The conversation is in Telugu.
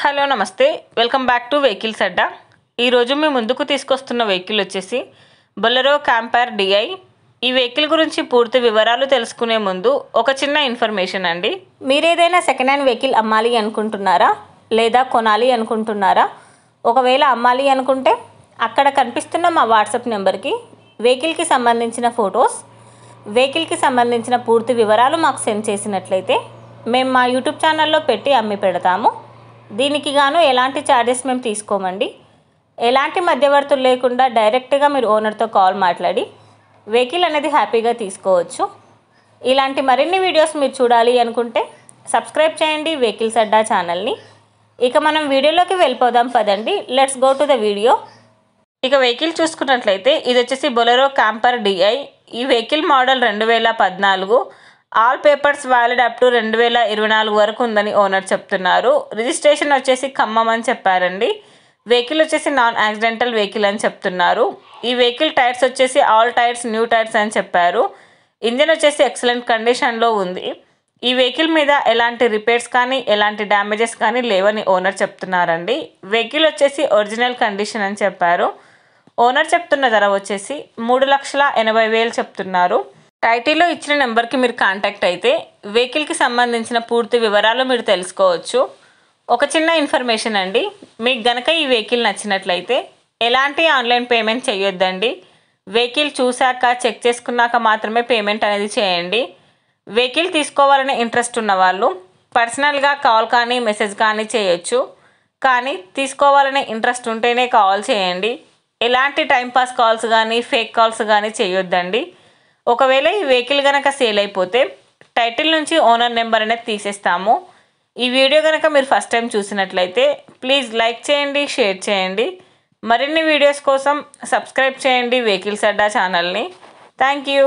హలో నమస్తే వెల్కమ్ బ్యాక్ టు వెహికల్స్ అడ్డా. ఈరోజు మీ ముందుకు తీసుకొస్తున్న వెహికల్ వచ్చేసి బొలెరో క్యాంపర్ డిఐ. ఈ వెహికల్ గురించి పూర్తి వివరాలు తెలుసుకునే ముందు ఒక చిన్న ఇన్ఫర్మేషన్ అండి. మీరు ఏదైనా సెకండ్ హ్యాండ్ వెహికల్ అమ్మాలి అనుకుంటున్నారా లేదా కొనాలి అనుకుంటున్నారా? ఒకవేళ అమ్మాలి అనుకుంటే అక్కడ కనిపిస్తున్న మా వాట్సాప్ నెంబర్కి వెహికల్కి సంబంధించిన ఫొటోస్, వెహికల్కి సంబంధించిన పూర్తి వివరాలు మాకు సెండ్ చేసినట్లయితే మేము మా యూట్యూబ్ ఛానల్లో పెట్టి అమ్మి పెడతాము. దీనికి గాను ఎలాంటి ఛార్జెస్ మేము తీసుకోమండి. ఎలాంటి మధ్యవర్తులు లేకుండా డైరెక్ట్గా మీరు ఓనర్తో కాల్ మాట్లాడి వెహికల్ అనేది హ్యాపీగా తీసుకోవచ్చు. ఇలాంటి మరిన్ని వీడియోస్ మీరు చూడాలి అనుకుంటే సబ్స్క్రైబ్ చేయండి వెహికల్స్ అడ్డా ఛానల్ని. ఇక మనం వీడియోలోకి వెళ్ళిపోదాం పదండి. Let's go to the video. ఇక వెహికల్ చూసుకున్నట్లయితే ఇది వచ్చేసి బొలెరో క్యాంపర్ డిఐ. ఈ vehicle model 2014. All papers valid up to 2024 వరకు ఉందని ఓనర్ చెప్తున్నారు. రిజిస్ట్రేషన్ వచ్చేసి ఖమ్మం అని చెప్పారండి. వెహికల్ వచ్చేసి నాన్ యాక్సిడెంటల్ వెహికల్ అని చెప్తున్నారు. ఈ వెహికల్ టైర్స్ వచ్చేసి ఆల్ టైర్స్ న్యూ టైర్స్ అని చెప్పారు. ఇంజిన్ వచ్చేసి ఎక్సలెంట్ కండిషన్లో ఉంది. ఈ వెహికల్ మీద ఎలాంటి రిపేర్స్ కానీ ఎలాంటి డ్యామేజెస్ కానీ లేవని ఓనర్ చెప్తున్నారండి. వెహికల్ వచ్చేసి ఒరిజినల్ కండిషన్ అని చెప్పారు. ఓనర్ చెప్తున్న ధర వచ్చేసి 3,80,000 చెప్తున్నారు. టైటిల్లో ఇచ్చిన నెంబర్కి మీరు కాంటాక్ట్ అయితే వెహికల్కి సంబంధించిన పూర్తి వివరాలు మీరు తెలుసుకోవచ్చు. ఒక చిన్న ఇన్ఫర్మేషన్ అండి, మీకు గనక ఈ వెహికల్ నచ్చినట్లయితే ఎలాంటి ఆన్లైన్ పేమెంట్ చేయొద్దండి. వెహికల్ చూశాక చెక్ చేసుకున్నాక మాత్రమే పేమెంట్ అనేది చేయండి. వెహికల్ తీసుకోవాలనే ఇంట్రెస్ట్ ఉన్న వాళ్ళు పర్సనల్గా కాల్ కానీ మెసేజ్ కానీ చేయొచ్చు. కానీ తీసుకోవాలనే ఇంట్రెస్ట్ ఉంటేనే కాల్ చేయండి. ఎలాంటి టైంపాస్ కాల్స్ కానీ ఫేక్ కాల్స్ కానీ చేయొద్దండి. ఒకవేళ ఈ వెహికల్ కనుక సేల్ అయిపోతే టైటిల్ నుంచి ఓనర్ నెంబర్ అనేది తీసేస్తాము. ఈ వీడియో కనుక మీరు ఫస్ట్ టైం చూసినట్లయితే ప్లీజ్ లైక్ చేయండి, షేర్ చేయండి. మరిన్ని వీడియోస్ కోసం సబ్స్క్రైబ్ చేయండి వెహికల్స్ అడ్డా ఛానల్ని. Thank you.